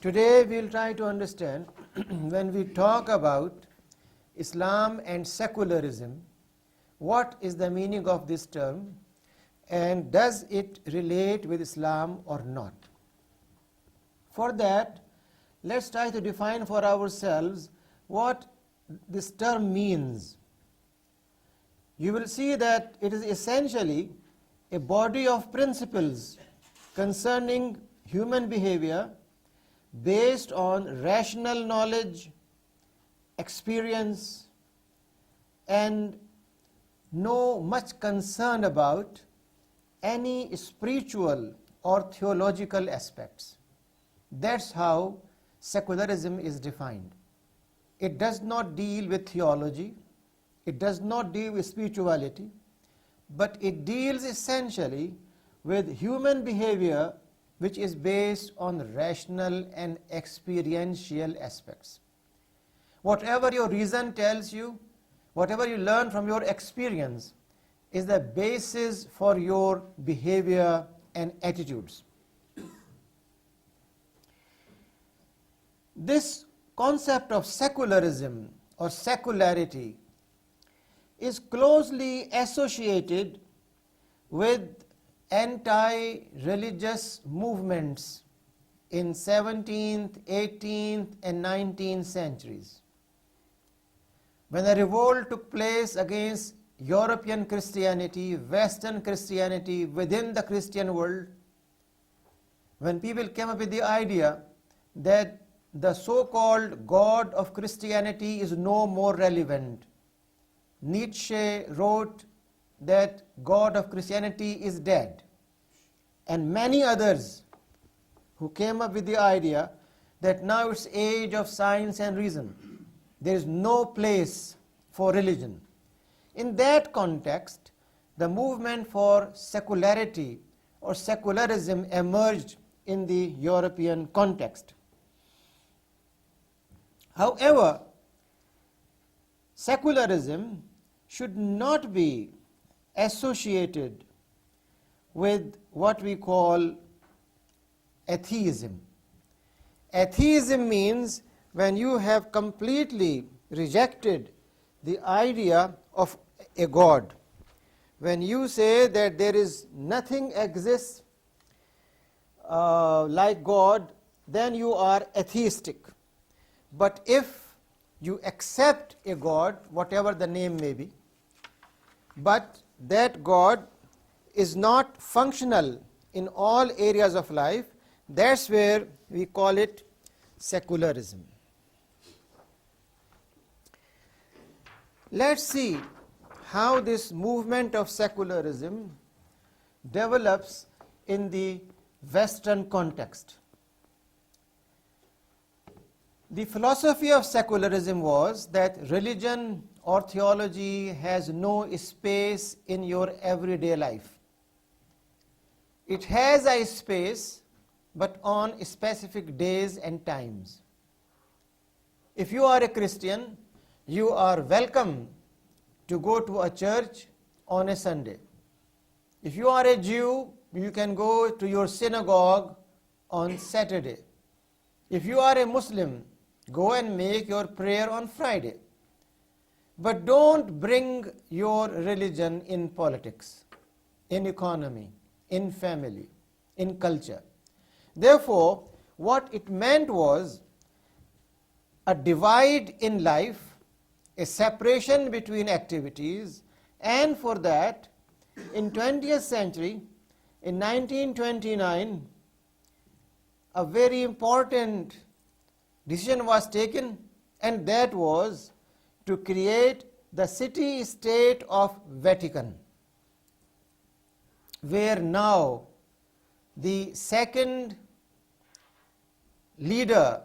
Today we'll try to understand when we talk about Islam and secularism, what is the meaning of this term and does it relate with Islam or not? For that, let's try to define for ourselves what this term means. You will see that it is essentially a body of principles concerning human behavior based on rational knowledge, experience, and no much concern about any spiritual or theological aspects. That's how secularism is defined. It does not deal with theology, it does not deal with spirituality, but it deals essentially with human behavior which is based on rational and experiential aspects. Whatever your reason tells you, whatever you learn from your experience is the basis for your behavior and attitudes. This concept of secularism or secularity is closely associated with anti-religious movements in 17th, 18th and 19th centuries. When a revolt took place against European Christianity, Western Christianity within the Christian world, when people came up with the idea that the so-called God of Christianity is no more relevant, Nietzsche wrote that God of Christianity is dead, and many others who came up with the idea that now it's age of science and reason. There is no place for religion. In that context, the movement for secularity or secularism emerged in the European context. However, secularism should not be associated with what we call atheism. Atheism means when you have completely rejected the idea of a God. When you say that there is nothing exists like God, then you are atheistic. But if you accept a God, whatever the name may be, but that God is not functional in all areas of life, that's where we call it secularism. Let's see how this movement of secularism develops in the Western context. The philosophy of secularism was that religion or theology has no space in your everyday life. It has a space, but on specific days and times. If you are a Christian, you are welcome to go to a church on a Sunday. If you are a Jew, you can go to your synagogue on Saturday. If you are a Muslim, go and make your prayer on Friday. But don't bring your religion in politics, in economy, in family, in culture. Therefore, what it meant was a divide in life, a separation between activities, and for that, in 20th century, in 1929, a very important decision was taken, and that was to create the city-state of Vatican, where now the second leader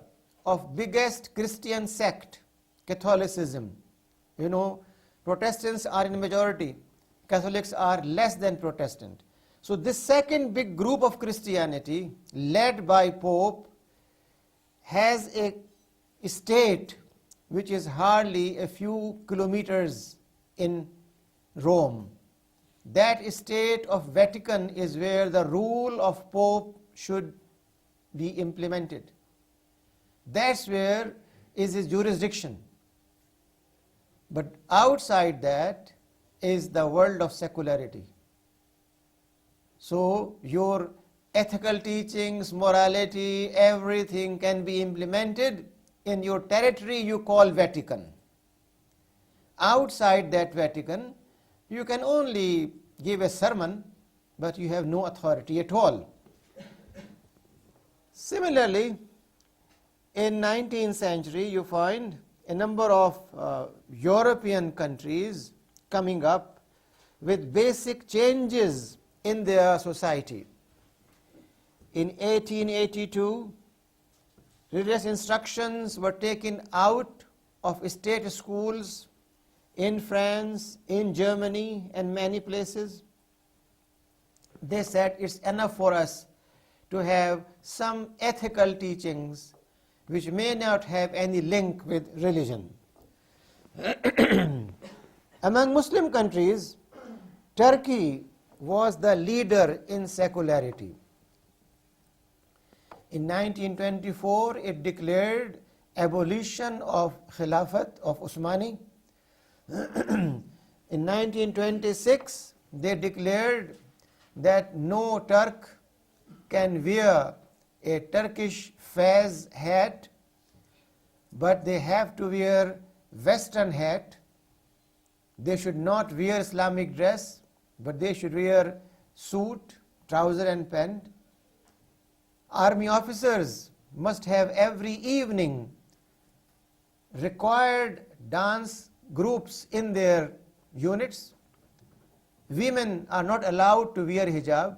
of biggest Christian sect, Catholicism. You know, Protestants are in majority, Catholics are less than Protestant. So this second big group of Christianity, led by Pope, has a state which is hardly a few kilometers in Rome. That state of Vatican is where the rule of Pope should be implemented. That's where is his jurisdiction. But outside that is the world of secularity. So your ethical teachings, morality, everything can be implemented in your territory you call Vatican. Outside that Vatican, you can only give a sermon, but you have no authority at all. Similarly, in 19th century, you find a number of European countries coming up with basic changes in their society. In 1882, religious instructions were taken out of state schools in France, in Germany, and many places. They said it's enough for us to have some ethical teachings which may not have any link with religion. Among Muslim countries, Turkey was the leader in secularity. In 1924, it declared abolition of Khilafat of Usmani. In 1926, they declared that no Turk can wear a Turkish fez hat, but they have to wear Western hat. They should not wear Islamic dress, but they should wear suit, trouser and pant. Army officers must have every evening required dance groups in their units. Women are not allowed to wear hijab.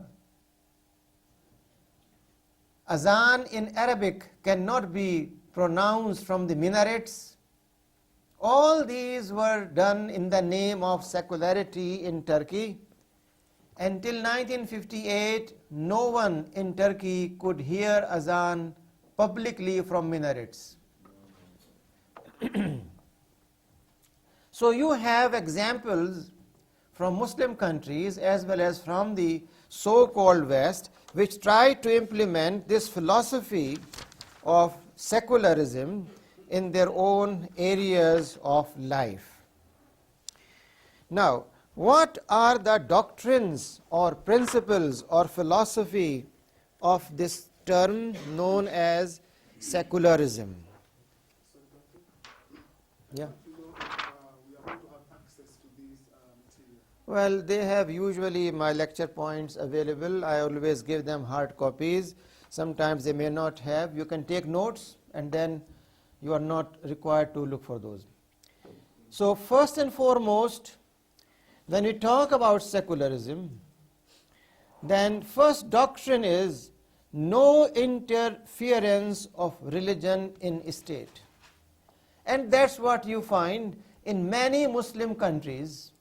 Azan in Arabic cannot be pronounced from the minarets. All these were done in the name of secularity in Turkey. Until 1958, no one in Turkey could hear Azan publicly from minarets. So you have examples from Muslim countries as well as from the so-called West, which try to implement this philosophy of secularism in their own areas of life. Now, what are the doctrines or principles or philosophy of this term known as secularism? Yeah. Well, they have usually my lecture points available. I always give them hard copies. Sometimes they may not have. You can take notes and then you are not required to look for those. So first and foremost, when we talk about secularism, then first doctrine is no interference of religion in state. And that's what you find in many Muslim countries.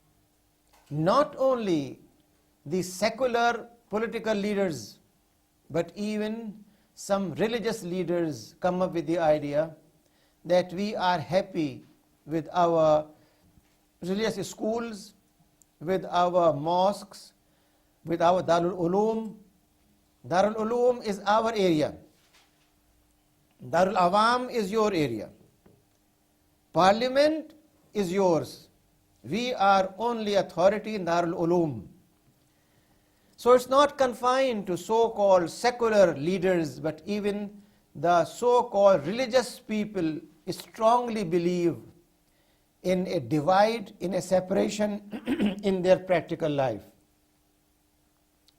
Not only the secular political leaders, but even some religious leaders come up with the idea that we are happy with our religious schools, with our mosques, with our Darul Uloom. Darul Uloom is our area. Darul Awam is your area. Parliament is yours. We are only authority in Darul Uloom. So it's not confined to so-called secular leaders, but even the so-called religious people strongly believe in a divide, in a separation in their practical life.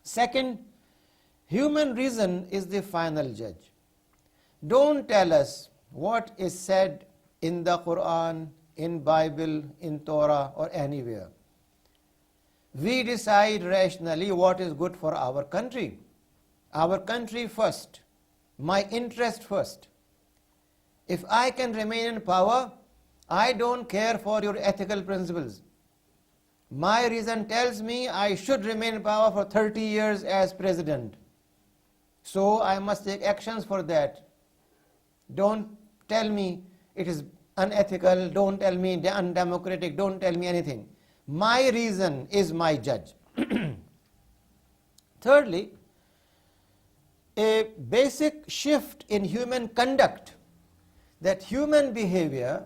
Second, human reason is the final judge. Don't tell us what is said in the Quran, in Bible, in Torah, or anywhere. We decide rationally what is good for our country. Our country first. My interest first. If I can remain in power, I don't care for your ethical principles. My reason tells me I should remain in power for 30 years as president. So I must take actions for that. Don't tell me it is unethical, don't tell me undemocratic, don't tell me anything. My reason is my judge. Thirdly, a basic shift in human conduct that human behavior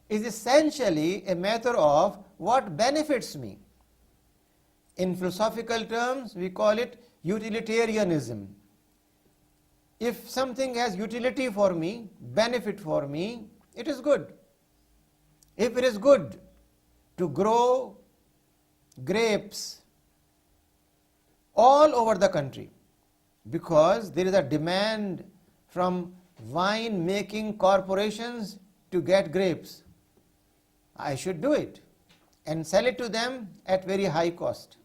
is essentially a matter of what benefits me. In philosophical terms, we call it utilitarianism. If something has utility for me, benefit for me, it is good. If it is good to grow grapes all over the country because there is a demand from wine making corporations to get grapes, I should do it and sell it to them at very high cost.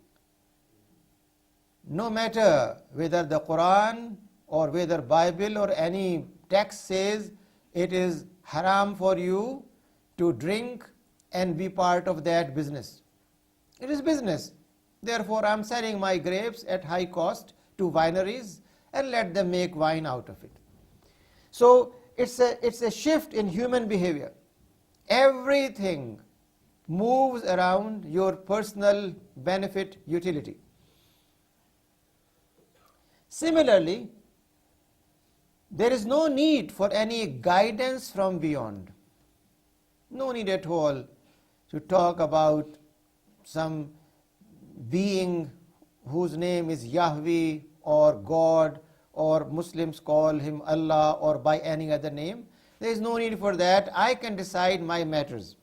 No matter whether the Quran or whether Bible or any text says it is haram for you to drink and be part of that business. It is business. Therefore, I am selling my grapes at high cost to wineries and let them make wine out of it. So it's a shift in human behavior. Everything moves around your personal benefit utility. Similarly, there is no need for any guidance from beyond. No need at all to talk about some being whose name is Yahweh or God, or Muslims call him Allah or by any other name. There is no need for that. I can decide my matters.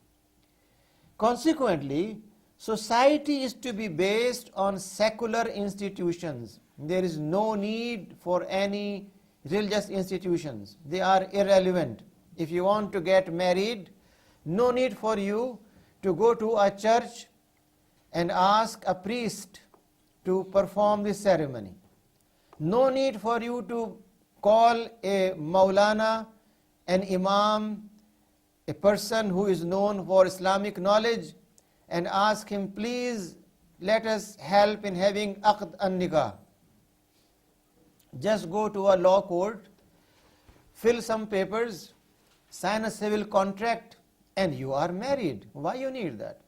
Consequently, society is to be based on secular institutions. There is no need for any religious institutions. They are irrelevant. If you want to get married, no need for you to go to a church and ask a priest to perform this ceremony. No need for you to call a Maulana, an Imam, a person who is known for Islamic knowledge, and ask him, please let us help in having aqd an-nikah. Just go to a law court, fill some papers, sign a civil contract, and you are married. Why you need that?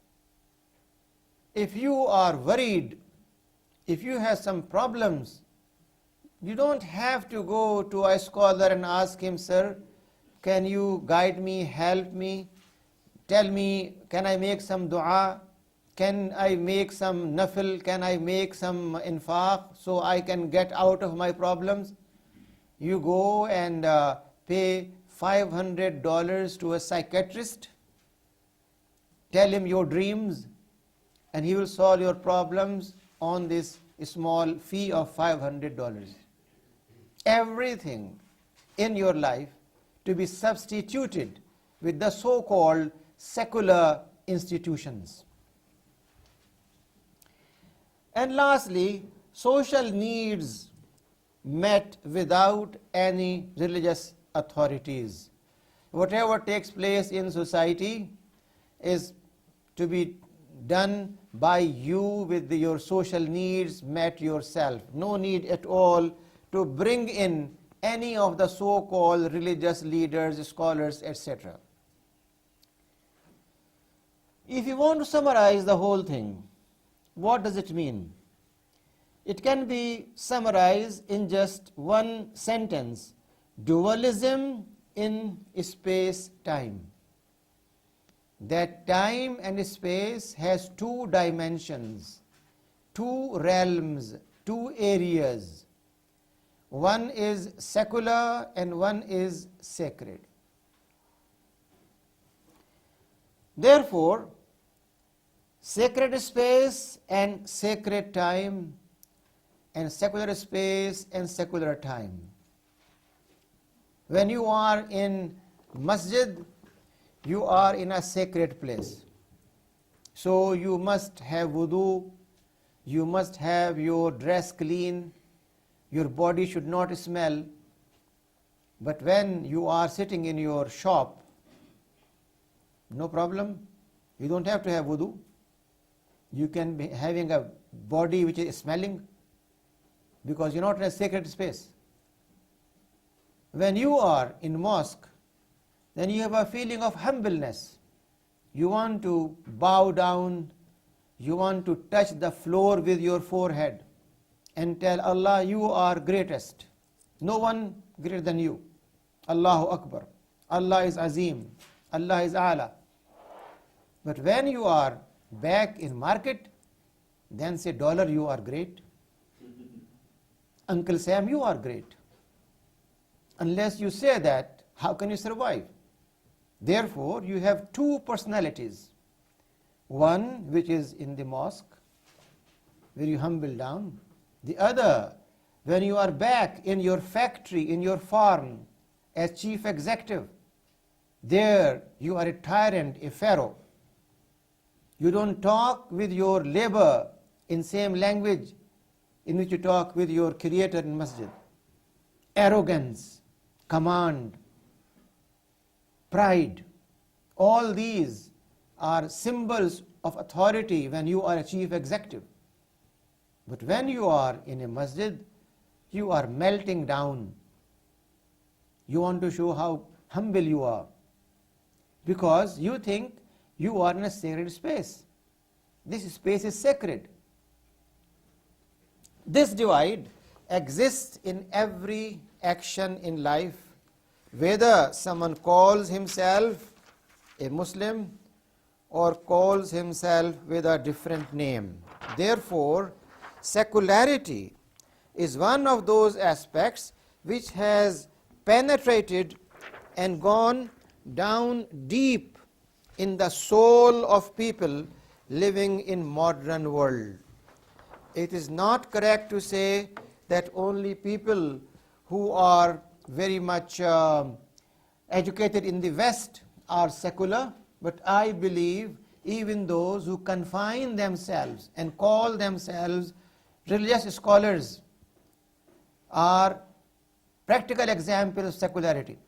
If you are worried, if you have some problems, you don't have to go to a scholar and ask him, sir, can you guide me, help me, tell me, can I make some dua, can I make some nafil, can I make some infaq so I can get out of my problems? You go and pay $500 to a psychiatrist, tell him your dreams, and he will solve your problems on this small fee of $500. Everything in your life to be substituted with the so-called secular institutions. And lastly, social needs met without any religious authorities. Whatever takes place in society is to be done by you with your social needs met yourself. No need at all to bring in any of the so-called religious leaders, scholars, etc. If you want to summarize the whole thing, what does it mean? It can be summarized in just one sentence: dualism in space-time. That time and space has two dimensions, two realms, two areas. One is secular and one is sacred. Therefore, sacred space and sacred time, and secular space and secular time. When you are in masjid, you are in a sacred place. So you must have wudu, you must have your dress clean, your body should not smell. But when you are sitting in your shop, no problem, you don't have to have wudu. You can be having a body which is smelling because you're not in a sacred space. When you are in mosque, then you have a feeling of humbleness. You want to bow down, you want to touch the floor with your forehead and tell Allah, you are greatest. No one greater than you. Allahu Akbar. Allah is Azim, Allah is A'la. But when you are back in market, then say, dollar, you are great. Uncle Sam, you are great. Unless you say that, how can you survive? Therefore, you have two personalities. One which is in the mosque, where you humble down. The other, when you are back in your factory, in your farm, as chief executive, there you are a tyrant, a pharaoh. You don't talk with your labor in same language in which you talk with your creator in masjid. Arrogance, command, pride, all these are symbols of authority when you are a chief executive. But when you are in a masjid, you are melting down. You want to show how humble you are, because you think you are in a sacred space. This space is sacred. This divide exists in every action in life, whether someone calls himself a Muslim or calls himself with a different name. Therefore, secularity is one of those aspects which has penetrated and gone down deep in the soul of people living in modern world. It is not correct to say that only people who are very much educated in the West are secular, but I believe even those who confine themselves and call themselves religious scholars are practical examples of secularity.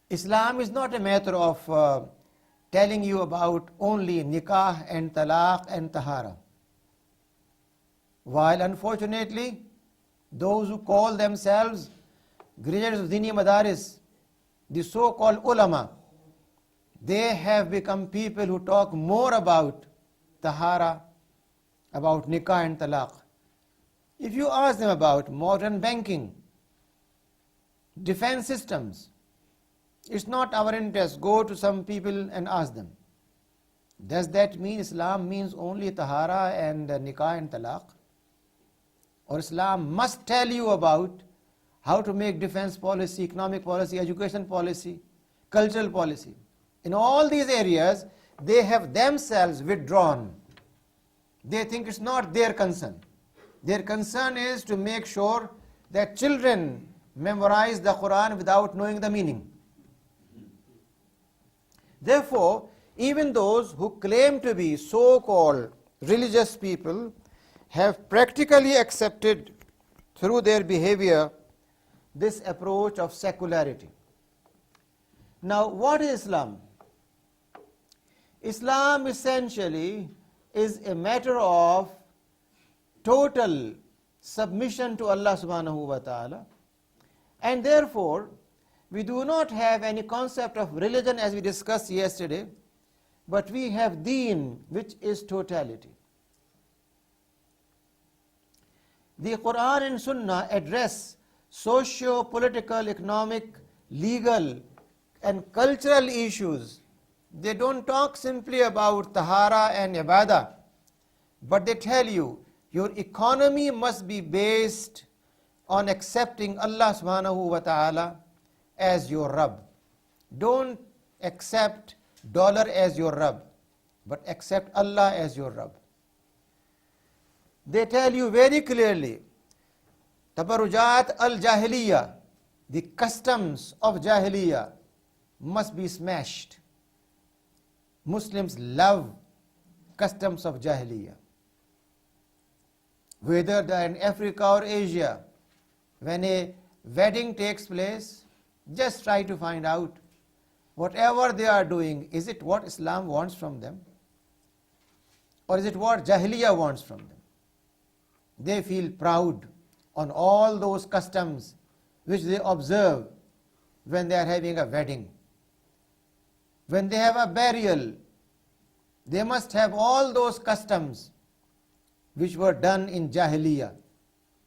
Islam is not a matter of telling you about only nikah and talaq and tahara. While unfortunately, those who call themselves graduates of Dini Madaris, the so-called ulama, they have become people who talk more about tahara, about nikah and talaq. If you ask them about modern banking, defense systems, it's not our interest. Go to some people and ask them. Does that mean Islam means only tahara and nikah and talaq? Or Islam must tell you about how to make defense policy, economic policy, education policy, cultural policy. In all these areas, they have themselves withdrawn. They think it's not their concern. Their concern is to make sure that children memorize the Quran without knowing the meaning. Therefore, even those who claim to be so-called religious people have practically accepted through their behavior this approach of secularity. Now, what is Islam? Islam essentially is a matter of total submission to Allah subhanahu wa ta'ala, and therefore we do not have any concept of religion as we discussed yesterday, but we have deen, which is totality. The Quran and Sunnah address socio-political, economic, legal and cultural issues. They don't talk simply about tahara and ibadah, but they tell you your economy must be based on accepting Allah subhanahu wa ta'ala as your Rabb. Don't accept dollar as your Rabb, but accept Allah as your Rabb. They tell you very clearly, tabarrujat al-jahiliyyah, the customs of jahiliyyah must be smashed. Muslims love customs of jahiliyyah. Whether they are in Africa or Asia, when a wedding takes place, just try to find out whatever they are doing, is it what Islam wants from them? Or is it what Jahiliyyah wants from them? They feel proud on all those customs which they observe when they are having a wedding. When they have a burial, they must have all those customs which were done in Jahiliyyah.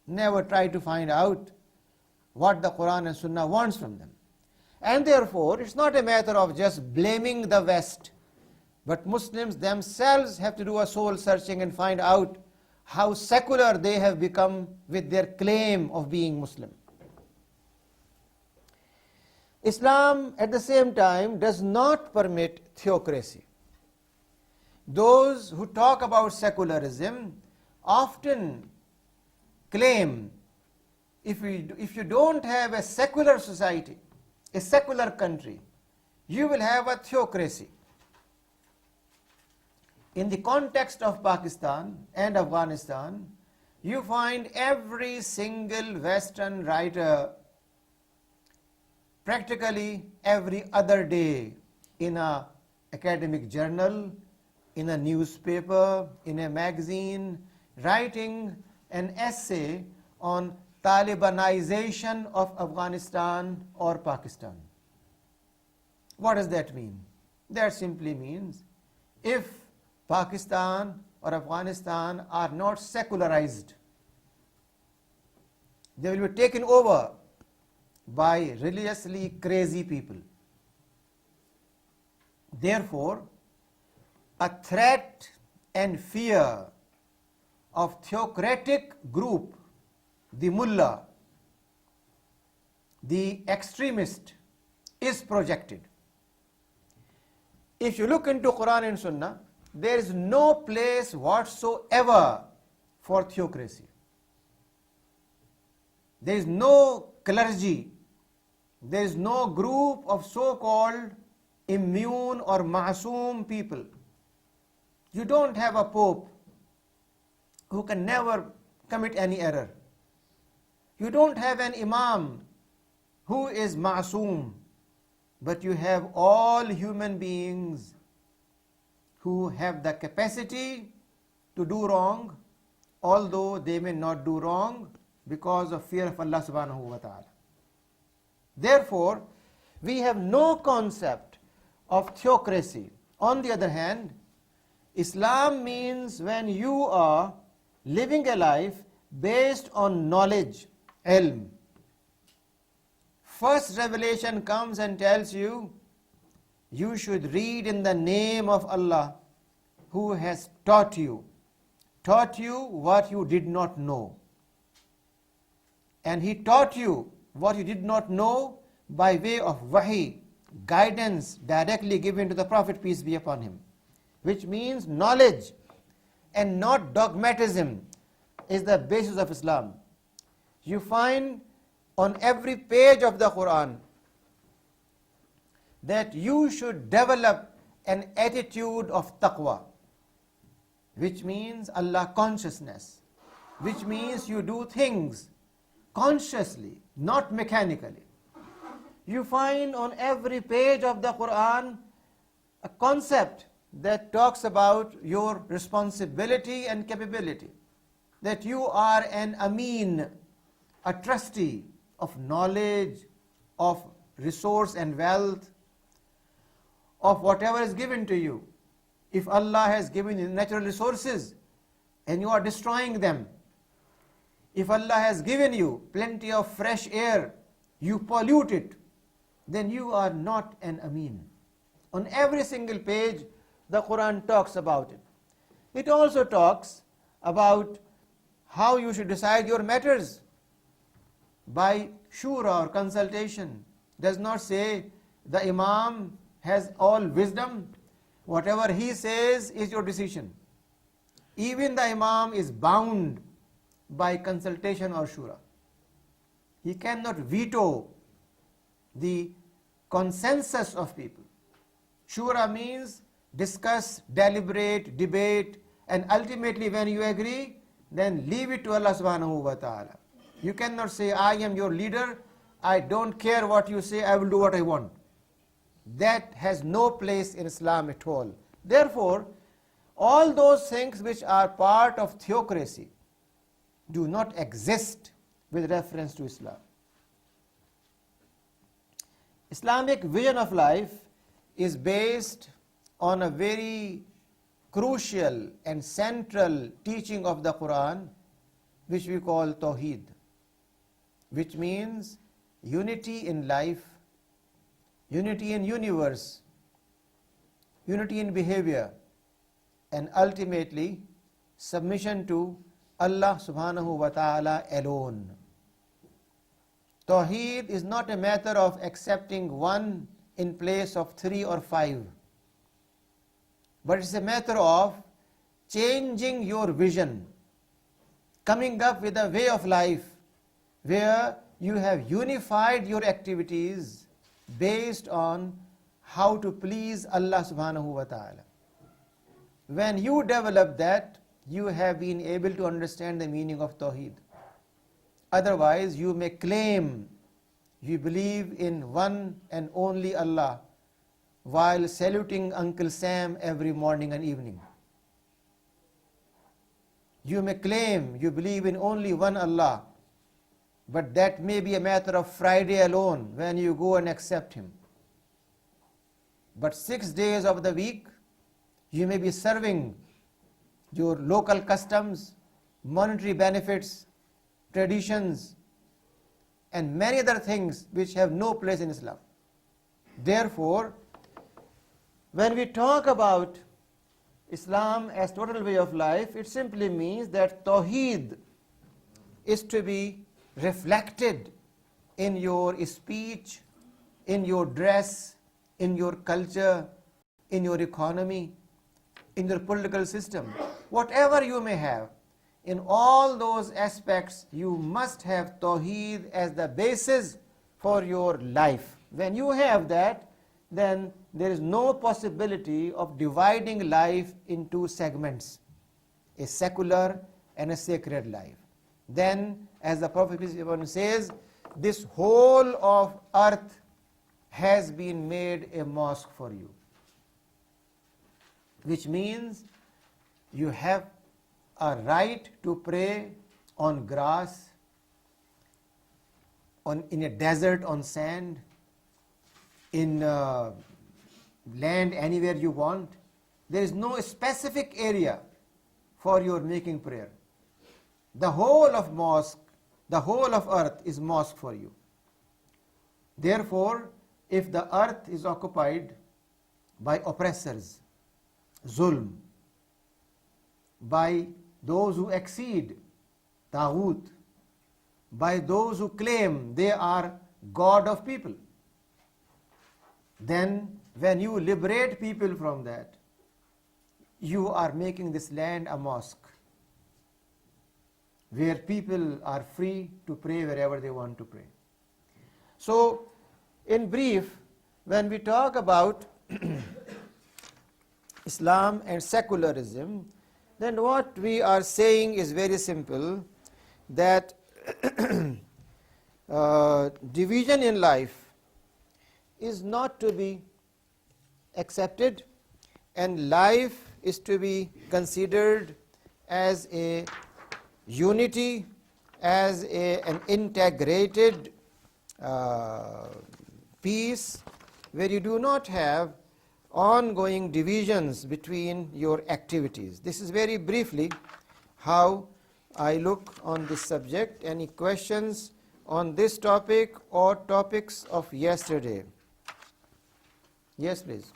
Never try to find out what the Quran and Sunnah wants from them. And therefore, it's not a matter of just blaming the West, but Muslims themselves have to do a soul searching and find out how secular they have become with their claim of being Muslim. Islam, at the same time, does not permit theocracy. Those who talk about secularism often claim if you don't have a secular society, a secular country, you will have a theocracy. In the context of Pakistan and Afghanistan, you find every single Western writer practically every other day in an academic journal, in a newspaper, in a magazine, writing an essay on Talibanization of Afghanistan or Pakistan. What does that mean? That simply means if Pakistan or Afghanistan are not secularized, they will be taken over by religiously crazy people. Therefore, a threat and fear of theocratic group, the mullah, the extremist, is projected. If you look into Quran and Sunnah, there is no place whatsoever for theocracy. There is no clergy, there is no group of so-called immune or ma'soom people. You don't have a pope who can never commit any error. You don't have an imam who is ma'soom, but you have all human beings who have the capacity to do wrong, although they may not do wrong because of fear of Allah subhanahu wa ta'ala. Therefore, we have no concept of theocracy. On the other hand, Islam means when you are living a life based on knowledge, ilm. First revelation comes and tells you, you should read in the name of Allah who has taught you what you did not know. And He taught you what you did not know by way of wahi, guidance directly given to the Prophet, peace be upon him, which means knowledge and not dogmatism is the basis of Islam. You find on every page of the Quran that you should develop an attitude of taqwa, which means Allah consciousness, which means you do things consciously, not mechanically. You find on every page of the Quran a concept that talks about your responsibility and capability, that you are an ameen, a trustee of knowledge, of resource and wealth, of whatever is given to you. If Allah has given you natural resources and you are destroying them, if Allah has given you plenty of fresh air, you pollute it, then you are not an ameen. On every single page, the Quran talks about it. It also talks about how you should decide your matters by shura or consultation. Does not say the Imam has all wisdom. Whatever he says is your decision. Even the Imam is bound by consultation or shura. He cannot veto the consensus of people. Shura means discuss, deliberate, debate, and ultimately when you agree, then leave it to Allah subhanahu wa ta'ala. You cannot say, I am your leader, I don't care what you say, I will do what I want. That has no place in Islam at all. Therefore, all those things which are part of theocracy do not exist with reference to Islam. Islamic vision of life is based on a very crucial and central teaching of the Quran, which we call Tawheed, which means unity in life, unity in universe, unity in behavior, and ultimately submission to Allah subhanahu wa ta'ala alone. Tawheed is not a matter of accepting one in place of 3 or 5, but it's a matter of changing your vision, coming up with a way of life where you have unified your activities based on how to please Allah subhanahu wa ta'ala. When you develop that, you have been able to understand the meaning of Tawheed. Otherwise, you may claim you believe in one and only Allah while saluting Uncle Sam every morning and evening. You may claim you believe in only one Allah, but that may be a matter of Friday alone when you go and accept Him. But 6 days of the week, you may be serving your local customs, monetary benefits, traditions, and many other things which have no place in Islam. Therefore, when we talk about Islam as total way of life, it simply means that Tawheed is to be reflected in your speech, in your dress, in your culture, in your economy, in your political system. Whatever you may have, in all those aspects, you must have Tawheed as the basis for your life. When you have that, then there is no possibility of dividing life into segments, a secular and a sacred life. Then, as the Prophet says, this whole of earth has been made a mosque for you, which means you have a right to pray on grass, in a desert on sand, in land anywhere you want. There is no specific area for your making prayer. The whole of mosque, the whole of earth is mosque for you. Therefore, if the earth is occupied by oppressors, zulm, by those who exceed, taghut, by those who claim they are God of people, then when you liberate people from that, you are making this land a mosque where people are free to pray wherever they want to pray. So, in brief, when we talk about Islam and secularism, then what we are saying is very simple, that division in life is not to be accepted, and life is to be considered as a unity, as an integrated piece where you do not have ongoing divisions between your activities. This is very briefly how I look on this subject. Any questions on this topic or topics of yesterday? Yes, please.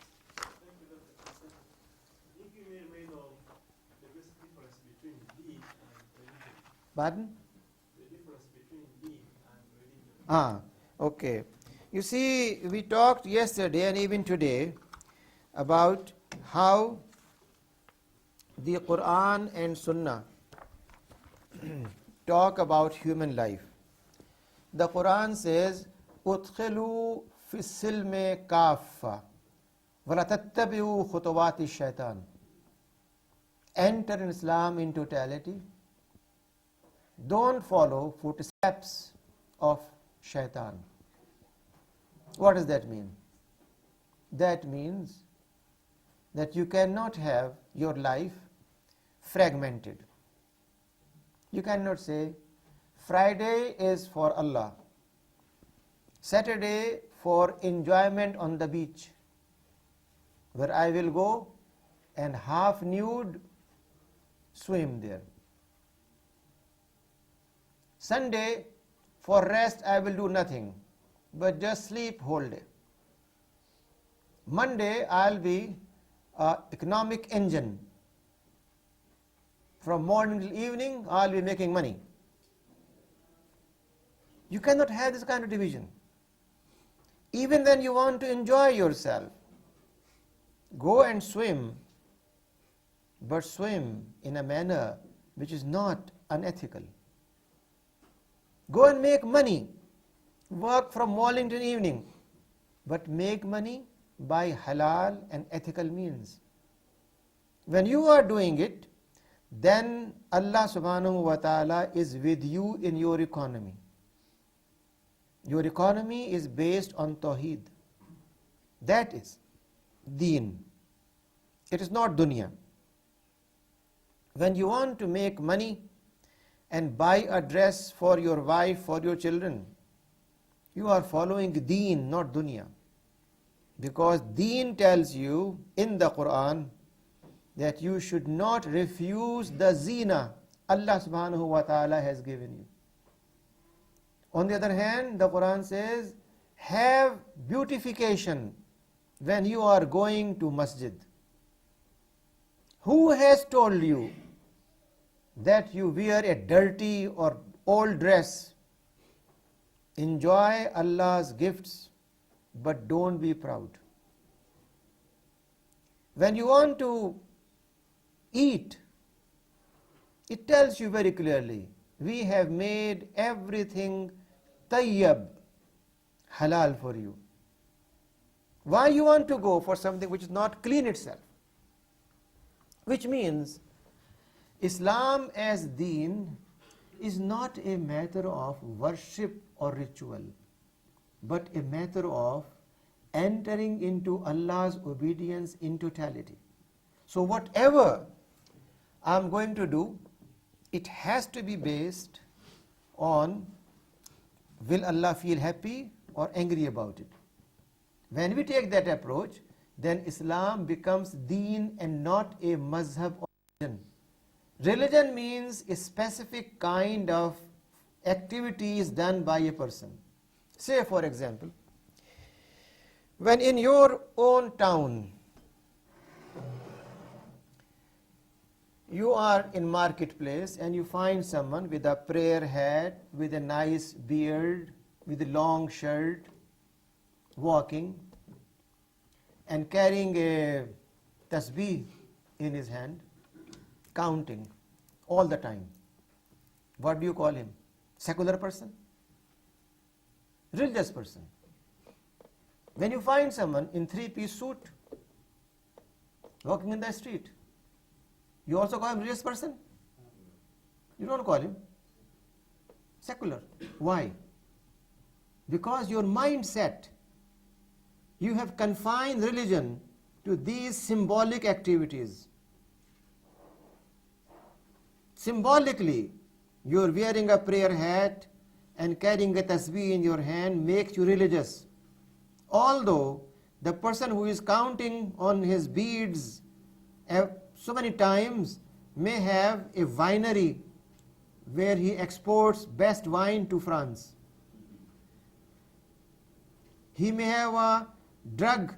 Pardon? The difference between deen and religion. Okay. You see, we talked yesterday and even today about how the Quran and Sunnah talk about human life. The Quran says, "Udkhilu fi silmi kaffa, wa la tattabi'u khutuwati shaitan." Enter in Islam in totality. Don't follow footsteps of shaitan. What does that mean? That means that you cannot have your life fragmented. You cannot say, Friday is for Allah, Saturday for enjoyment on the beach, where I will go and half nude swim there. Sunday for rest I will do nothing but just sleep whole day. Monday I'll be an economic engine. From morning till evening I'll be making money. You cannot have this kind of division. Even when you want to enjoy yourself, go and swim, but swim in a manner which is not unethical. Go and make money, work from morning till evening, but make money by halal and ethical means. When you are doing it, then Allah subhanahu wa ta'ala is with you in your economy. Your economy is based on Tawheed. That is Deen. It is not dunya. When you want to make money and buy a dress for your wife, for your children, you are following Deen, not dunya. Because Deen tells you in the Quran that you should not refuse the zina Allah subhanahu wa ta'ala has given you. On the other hand, the Quran says, have beautification when you are going to masjid. Who has told you that you wear a dirty or old dress? Enjoy Allah's gifts, but don't be proud. When you want to eat, it tells you very clearly, we have made everything tayyib, halal for you. Why you want to go for something which is not clean itself? Which means Islam as deen is not a matter of worship or ritual, but a matter of entering into Allah's obedience in totality. So whatever I'm going to do, it has to be based on, will Allah feel happy or angry about it? When we take that approach, then Islam becomes deen and not a mazhab or religion. Religion means a specific kind of activities done by a person. Say for example, when in your own town, you are in marketplace and you find someone with a prayer hat, with a nice beard, with a long shirt, walking and carrying a tasbih in his hand, counting all the time. What do you call him? Secular person? Religious person? When you find someone in three-piece suit, walking in the street, you also call him religious person? You don't call him secular. Why? Because your mindset, you have confined religion to these symbolic activities. Symbolically, you are wearing a prayer hat and carrying a tasbih in your hand makes you religious. Although the person who is counting on his beads so many times may have a winery where he exports best wine to France. He may have a drug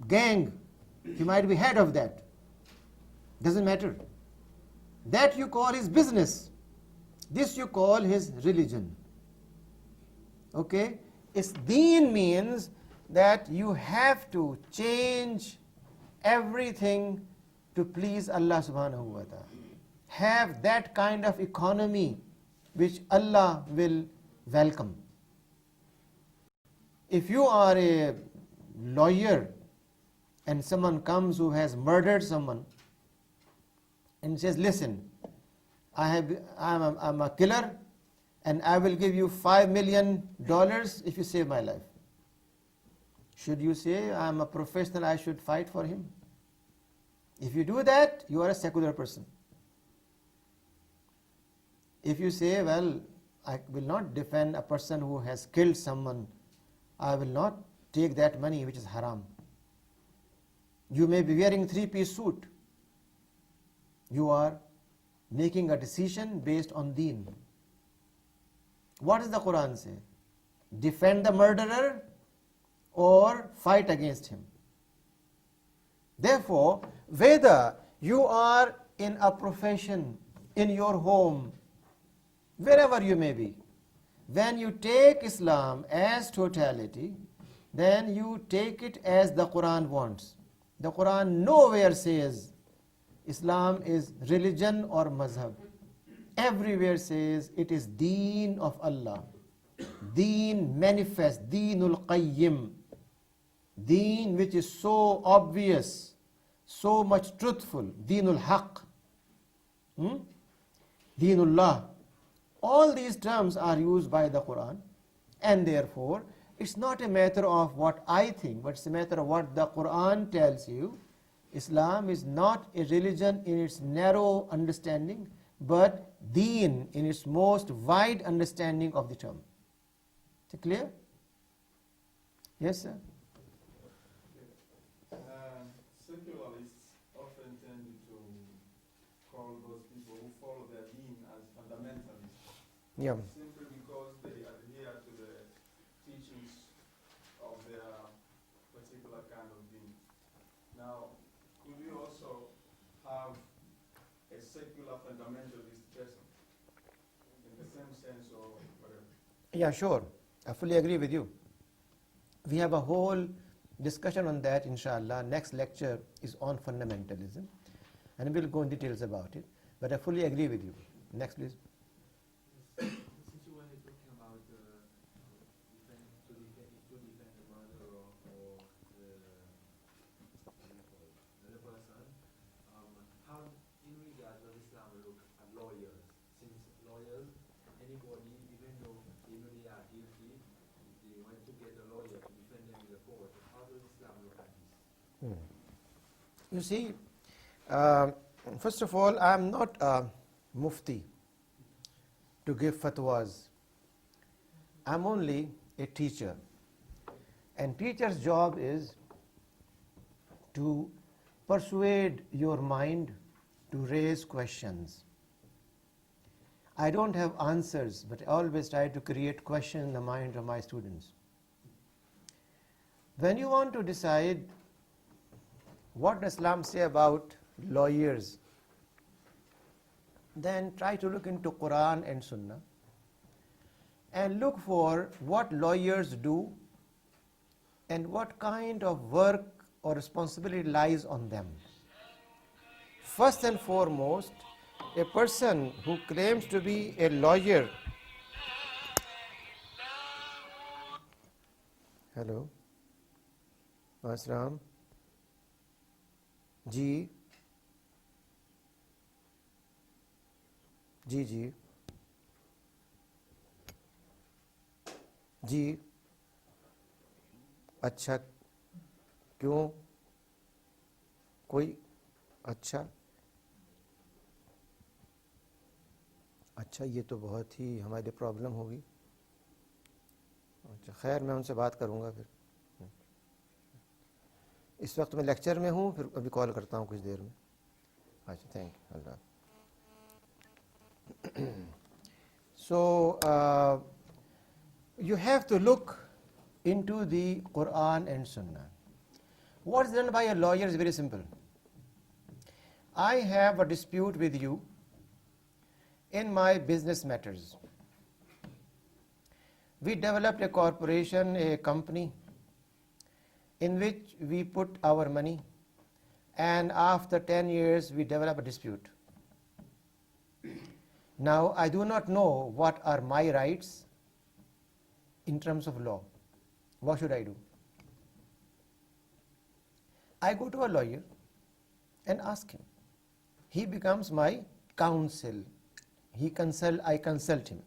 gang. He might be head of that. Doesn't matter. That you call his business. This you call his religion. Okay? Deen means that you have to change everything to please Allah subhanahu wa ta'ala. Have that kind of economy which Allah will welcome. If you are a lawyer and someone comes who has murdered someone and says, listen, I'm a killer and I will give you $5 million if you save my life. Should you say, I'm a professional, I should fight for him? If you do that, you are a secular person. If you say, well, I will not defend a person who has killed someone, I will not take that money which is haram. You may be wearing three-piece suit. You are making a decision based on deen. What does the Quran say? Defend the murderer or fight against him. Therefore, whether you are in a profession, in your home, wherever you may be, when you take Islam as totality, then you take it as the Quran wants. The Quran nowhere says Islam is religion or mazhab. Everywhere says it is deen of Allah. Deen manifest, deenul qayyim. Deen which is so obvious, so much truthful, deenul haq, deenullah. All these terms are used by the Quran, and therefore it's not a matter of what I think, but it's a matter of what the Quran tells you. Islam is not a religion in its narrow understanding, but deen in its most wide understanding of the term. Is it clear? Yes, sir? Secularists often tend to call those people who follow their deen as fundamentalists. Yeah. Simply because they adhere to the teachings of their particular kind of deen. Now, could you also have a secular fundamentalist person in the same sense or whatever? Yeah, sure. I fully agree with you. We have a whole discussion on that, inshallah. Next lecture is on fundamentalism, and we'll go in details about it. But I fully agree with you. Next, please. Since you were talking about to defend the murder or the person, how in regard does Islam look at lawyers? Since lawyers, anybody, even though they know they are guilty, they want to get a lawyer to defend them in the court. How does Islam look at this? You see, first of all, I'm not a mufti to give fatwas. I'm only a teacher. And teacher's job is to persuade your mind to raise questions. I don't have answers, but I always try to create questions in the mind of my students. When you want to decide what does Islam say about lawyers, then try to look into Quran and Sunnah and look for what lawyers do and what kind of work or responsibility lies on them. First and foremost, a person who claims to be a lawyer. Hello. Asram. जी जी जी जी अच्छा क्यों कोई अच्छा अच्छा ये तो बहुत ही हमारे लिए प्रॉब्लम होगी अच्छा खैर मैं उनसे बात करूंगा फिर इस वक्त मैं लेक्चर में हूँ फिर अभी कॉल करता हूँ कुछ देर में अच्छा thank you Allah So you have to look into the Quran and Sunnah. What is done by a lawyer is very simple. I have a dispute with you in my business matters. We developed a corporation, a company, in which we put our money, and after 10 years we develop a dispute. Now, I do not know what are my rights in terms of law. What should I do? I go to a lawyer and ask him. He becomes my counsel. I consult him.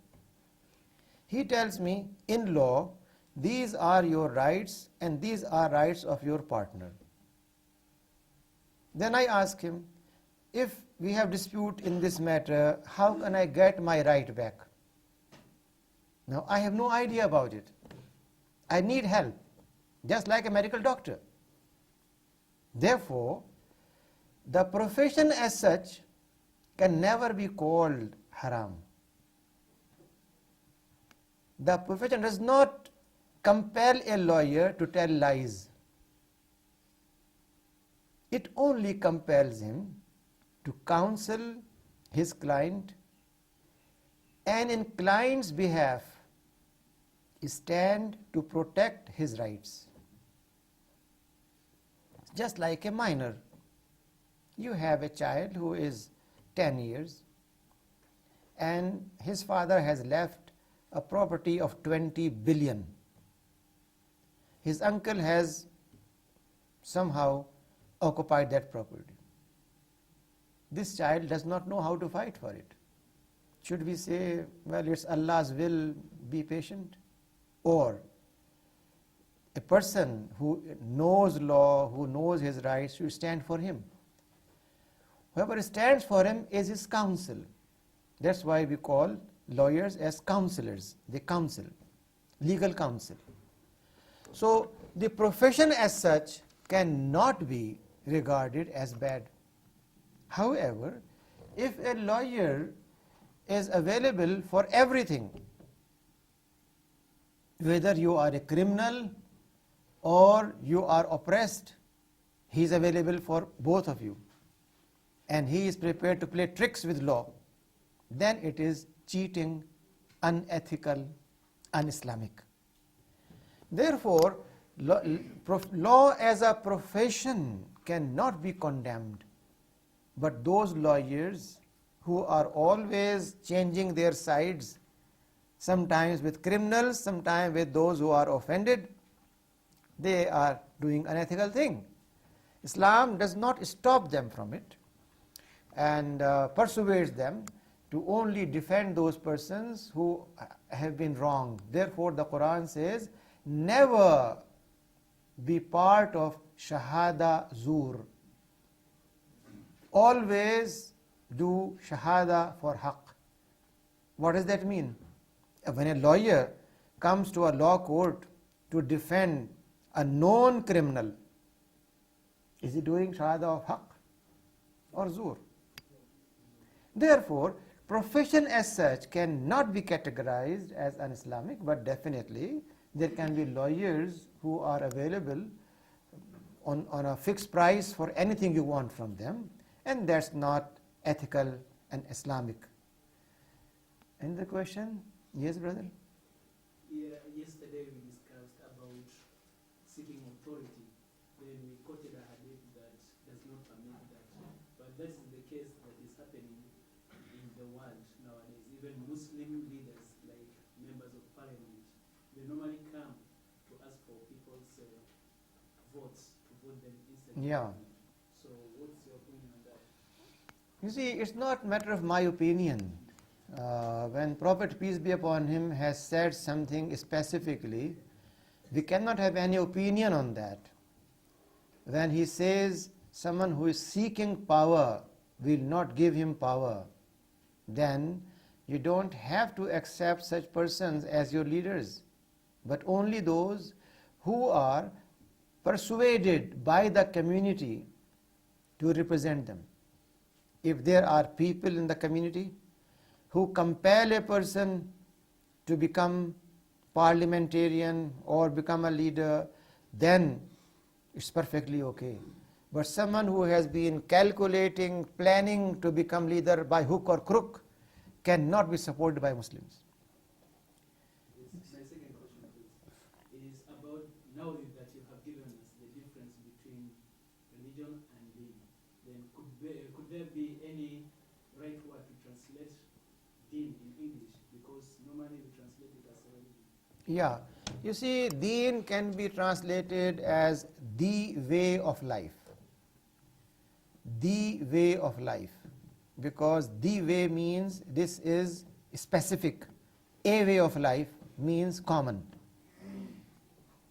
He tells me, in law, these are your rights and these are rights of your partner. Then I ask him, if we have dispute in this matter, how can I get my right back? Now, I have no idea about it. I need help, just like a medical doctor. Therefore, the profession as such can never be called haram. The profession does not compel a lawyer to tell lies. It only compels him to counsel his client and in client's behalf stand to protect his rights. Just like a minor. You have a child who is 10 years and his father has left a property of 20 billion. His uncle has somehow occupied that property. This child does not know how to fight for it. Should we say, well, it's Allah's will, be patient? Or a person who knows law, who knows his rights, should stand for him. Whoever stands for him is his counsel. That's why we call lawyers as counselors. They counsel, legal counsel. So the profession as such cannot be regarded as bad. However, if a lawyer is available for everything, whether you are a criminal or you are oppressed, he is available for both of you, and he is prepared to play tricks with law, then it is cheating, unethical, un-Islamic. Therefore, law as a profession cannot be condemned, but those lawyers who are always changing their sides, sometimes with criminals, sometimes with those who are offended, they are doing unethical thing. Islam does not stop them from it and persuades them to only defend those persons who have been wronged. Therefore, the Quran says, never be part of shahada zur. Always do shahada for haqq. What does that mean? When a lawyer comes to a law court to defend a known criminal, is he doing shahada of haqq or zur? Therefore, profession as such cannot be categorized as un-Islamic, but definitely there can be lawyers who are available on a fixed price for anything you want from them, and that's not ethical and Islamic. Any other question? Yes, brother? Yeah, yesterday we discussed about seeking authority. Then we quoted a hadith that does not permit that. But that is the case that is happening in the world nowadays. Even Muslim leaders, like members of parliament, they normally come to ask for people's votes to vote them instead. Yeah. So what's your opinion on that? You see, it's not a matter of my opinion. When Prophet, peace be upon him, has said something specifically, we cannot have any opinion on that. When he says someone who is seeking power will not give him power, then you don't have to accept such persons as your leaders, but only those who are persuaded by the community to represent them. If there are people in the community who compel a person to become parliamentarian or become a leader, then it's perfectly okay. But someone who has been calculating, planning to become leader by hook or crook cannot be supported by Muslims. My second question, please, is about now that you have given us the difference between religion and deen, then could there be any right word to translate deen in English? Because normally we translate it as religion. Yeah, you see, deen can be translated as the way of life. The way of life. Because the way means this is specific. A way of life means common.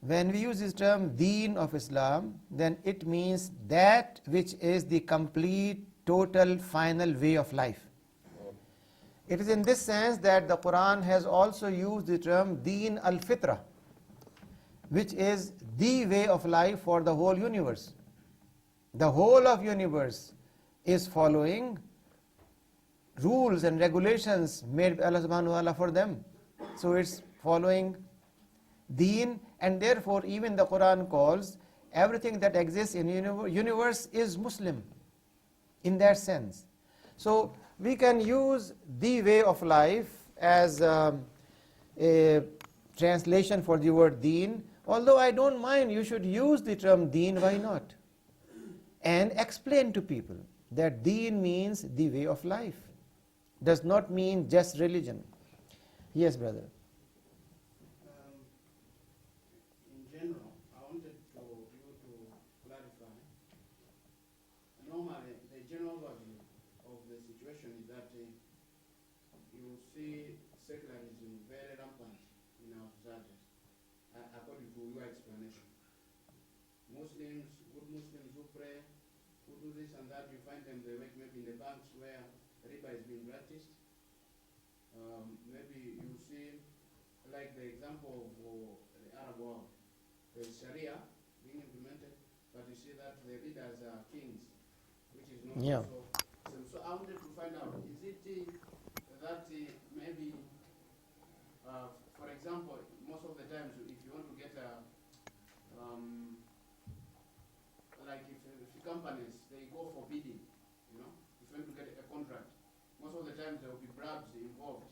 When we use this term, deen of Islam, then it means that which is the complete, total, final way of life. It is in this sense that the Quran has also used the term deen al-fitra, which is the way of life for the whole universe. The whole of universe is following rules and regulations made by Allah subhanahu wa ta'ala for them. So it's following deen, and therefore even the Quran calls everything that exists in universe is Muslim in that sense. So we can use the way of life as a translation for the word deen, although I don't mind, you should use the term deen, why not? And explain to people that deen means the way of life, does not mean just religion. Yes, brother. In general, I wanted you to clarify. Normally, the general overview of the situation is that you see secularism very rampant in our societies, according to your explanation. Muslims, good Muslims who pray, who do this and that, you find them, they work maybe in the banks where Riphah is being practiced. Maybe you see, like the example of the Arab world, there's Sharia being implemented, but you see that the leaders are kings, which is not Yeah. also. So I wanted to find out, is it that maybe, for example, most of the times if you want to get a, like if companies, they go for bidding, you know, if you want to get a contract, most of the times there will be bribes involved.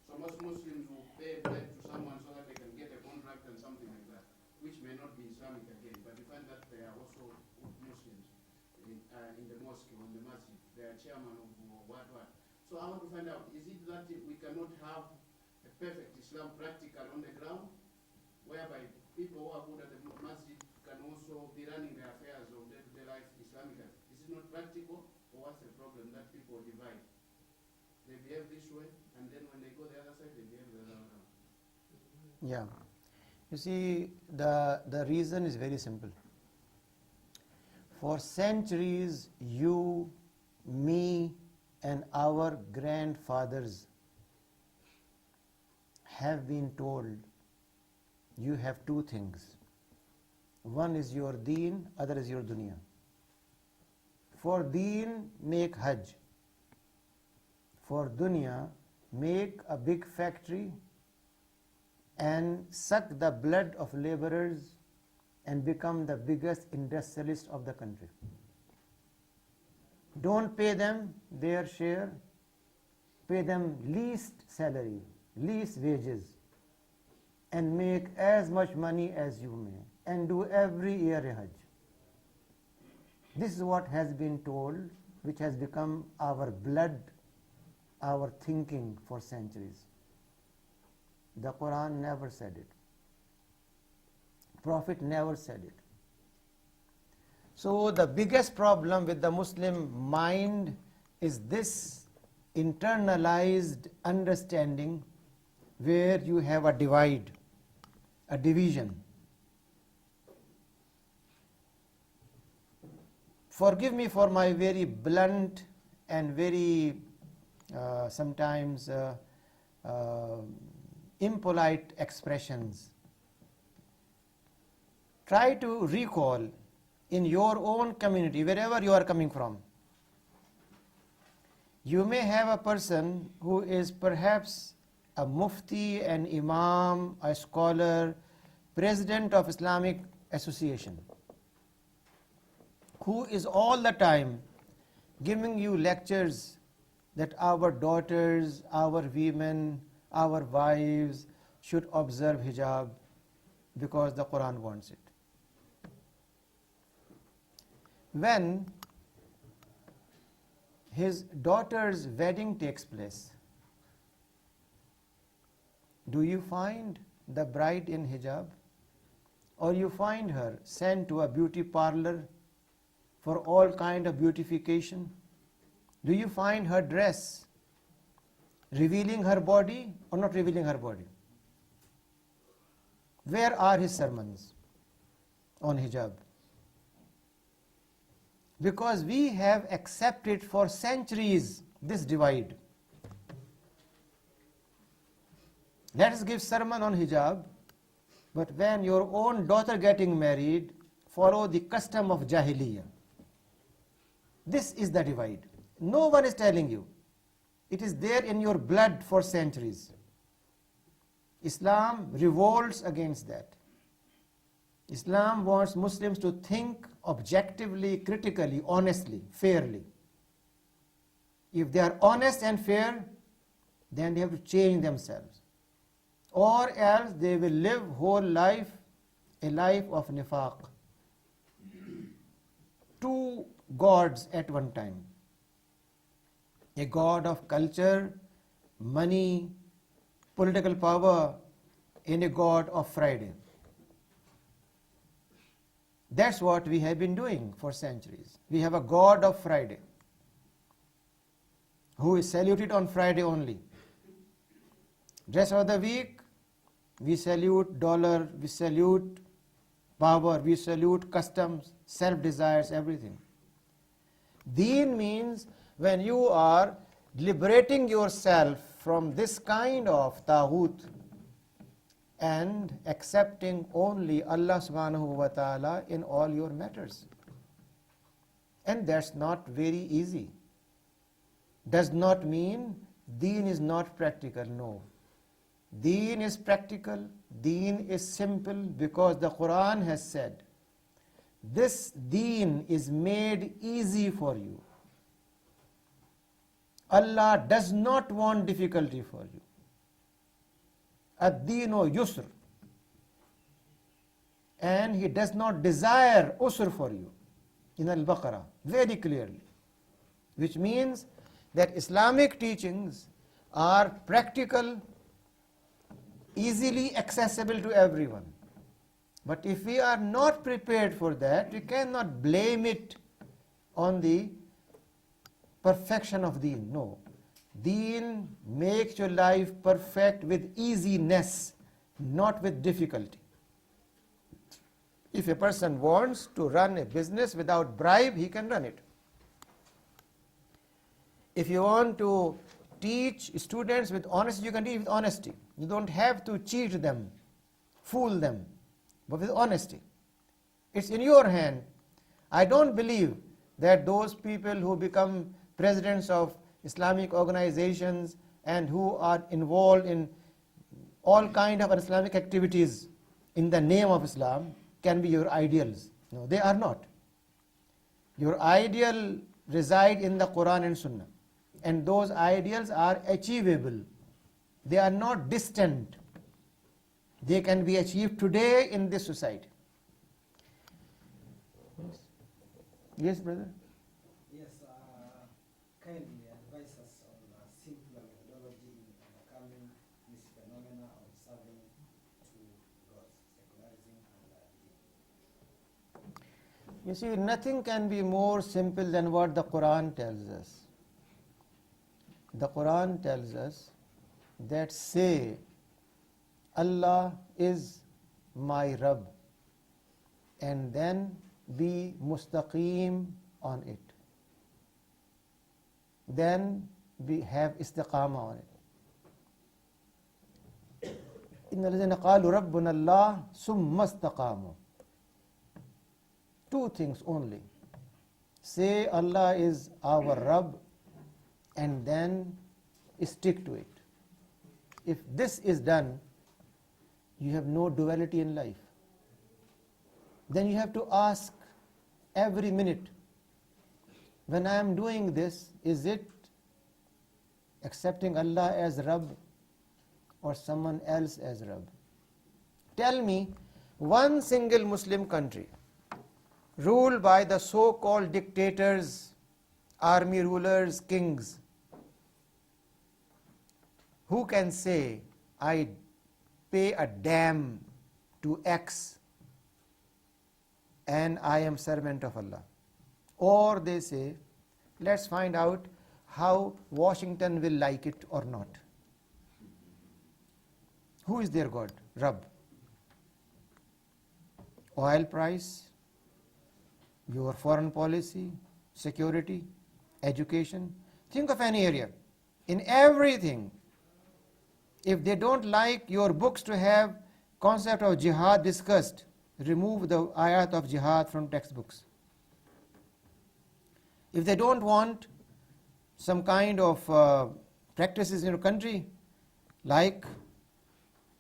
So most Muslims will pay bread to someone so that they can get a contract and something like that, which may not be Islamic again, but you find that they are also Muslims in the mosque, on the masjid. They are chairman of what. So I want to find out, is it that we cannot have a perfect Islam practical on the ground, whereby people who are good at the masjid can also be running their affairs of day-to-day life Islamically? Is it not practical, or what's the problem that people divide? They behave this way, and then when they go the other side, they behave the other way around. Yeah. You see, the reason is very simple. For centuries, you, me, and our grandfathers have been told you have two things. One is your deen, other is your dunya. For deen, make hajj. For dunya, make a big factory and suck the blood of laborers and become the biggest industrialist of the country. Don't pay them their share, pay them least salary, least wages, and make as much money as you may, and do every year a hajj. This is what has been told, which has become our blood, our thinking for centuries. The Quran never said it. Prophet never said it. So the biggest problem with the Muslim mind is this internalized understanding where you have a divide, a division. Forgive me for my very blunt and very sometimes impolite expressions. Try to recall in your own community, wherever you are coming from. You may have a person who is perhaps a mufti, an imam, a scholar, president of Islamic Association, who is all the time giving you lectures that our daughters, our women, our wives should observe hijab because the Quran wants it. When his daughter's wedding takes place, do you find the bride in hijab, or you find her sent to a beauty parlor for all kind of beautification? Do you find her dress revealing her body or not revealing her body? Where are his sermons on hijab? Because we have accepted for centuries this divide. Let us give sermon on hijab, but when your own daughter getting married, follow the custom of Jahiliyyah. This is the divide. No one is telling you. It is there in your blood for centuries. Islam revolts against that. Islam wants Muslims to think objectively, critically, honestly, fairly. If they are honest and fair, then they have to change themselves. Or else they will live whole life, a life of nifaq. Two gods at one time. A god of culture, money, political power, and a god of Friday. That's what we have been doing for centuries. We have a god of Friday who is saluted on Friday only. Rest of the week, we salute dollar, we salute power, we salute customs, self-desires, everything. Deen means when you are liberating yourself from this kind of taghut and accepting only Allah subhanahu wa ta'ala in all your matters. And that's not very easy. Does not mean deen is not practical, no. Deen is practical, deen is simple, because the Quran has said, this deen is made easy for you. Allah does not want difficulty for you. Ad-deenu yusr. And He does not desire usr for you. In Al-Baqarah, very clearly. Which means that Islamic teachings are practical, easily accessible to everyone. But if we are not prepared for that, we cannot blame it on the perfection of deen. No. Deen makes your life perfect with easiness, not with difficulty. If a person wants to run a business without bribe, he can run it. If you want to teach students with honesty, you can teach with honesty. You don't have to cheat them, fool them, but with honesty. It's in your hand. I don't believe that those people who become presidents of Islamic organizations and who are involved in all kind of Islamic activities in the name of Islam can be your ideals. No, they are not. Your ideal reside in the Quran and Sunnah. And those ideals are achievable. They are not distant. They can be achieved today in this society. Yes, yes brother? Yes, kindly advise us on a simpler methodology in overcoming this phenomena of serving two gods, secularism and You see, nothing can be more simple than what the Quran tells us. The Quran tells us that say, Allah is my Rabb, and then be mustaqim on it. Then we have istiqama on it. Inna alladhina qalu rabbuna Allah summa istaqamu. Two things only. Say Allah is our Rabb and then stick to it. If this is done, you have no duality in life. Then you have to ask every minute, when I am doing this, is it accepting Allah as Rabb or someone else as Rabb? Tell me one single Muslim country ruled by the so-called dictators, army rulers, kings, who can say, I pay a damn to X and I am servant of Allah? Or they say, let's find out how Washington will like it or not. Who is their God? Rabb. Oil price, your foreign policy, security, education. Think of any area. In everything, if they don't like your books to have concept of jihad discussed, remove the ayat of jihad from textbooks. If they don't want some kind of practices in your country, like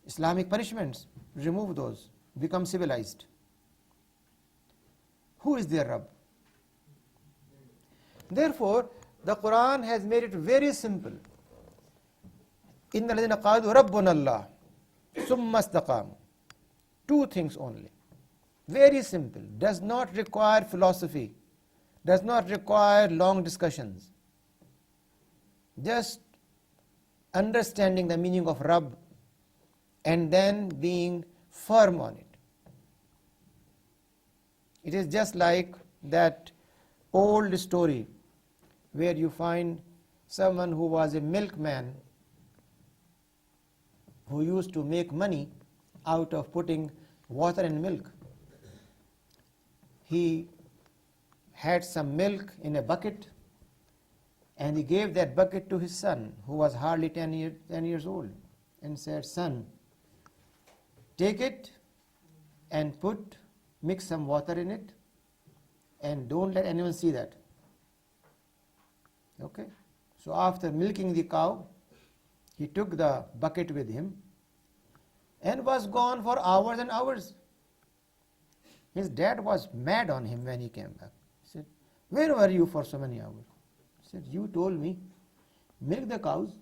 Islamic punishments, remove those, become civilized. Who is their Rabb? Therefore, the Quran has made it very simple. إِنَّ الَّذِينَ قَالُوا رَبُّنَا اللَّهُ ثُمَّ اسْتَقَامُوا. Two things only. Very simple. Does not require philosophy. Does not require long discussions. Just understanding the meaning of Rabb and then being firm on it. It is just like that old story where you find someone who was a milkman who used to make money out of putting water in milk. He had some milk in a bucket and he gave that bucket to his son, who was hardly 10 years old, and said, "Son, take it and mix some water in it and don't let anyone see that." Okay? So after milking the cow, he took the bucket with him and was gone for hours and hours. His dad was mad on him when he came back. He said, "Where were you for so many hours?" He said, "You told me, milk the cows,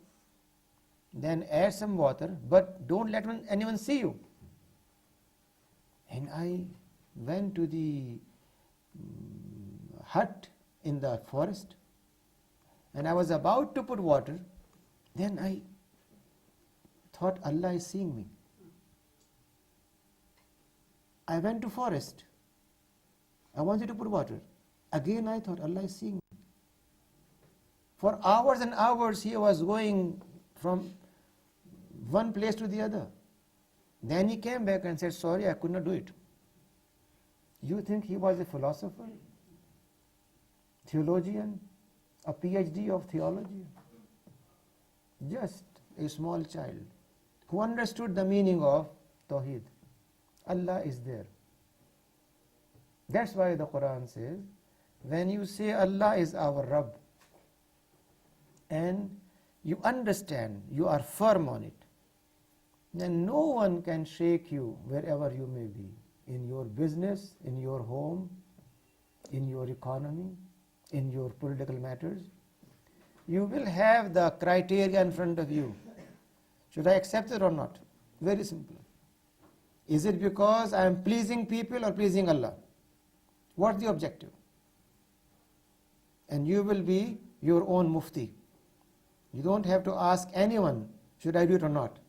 then add some water, but don't let anyone see you." And I went to the hut in the forest and I was about to put water. Then I thought, Allah is seeing me. I went to forest. I wanted to put water. Again I thought, Allah is seeing me. For hours and hours he was going from one place to the other. Then he came back and said, "Sorry, I could not do it." You think he was a philosopher, theologian, a PhD of theology? Just a small child who understood the meaning of Tawheed. Allah is there. That's why the Quran says, when you say Allah is our Rabb and you understand, you are firm on it, then no one can shake you wherever you may be, in your business, in your home, in your economy, in your political matters. You will have the criteria in front of you. Should I accept it or not? Very simple. Is it because I am pleasing people or pleasing Allah? What's the objective? And you will be your own mufti. You don't have to ask anyone, should I do it or not?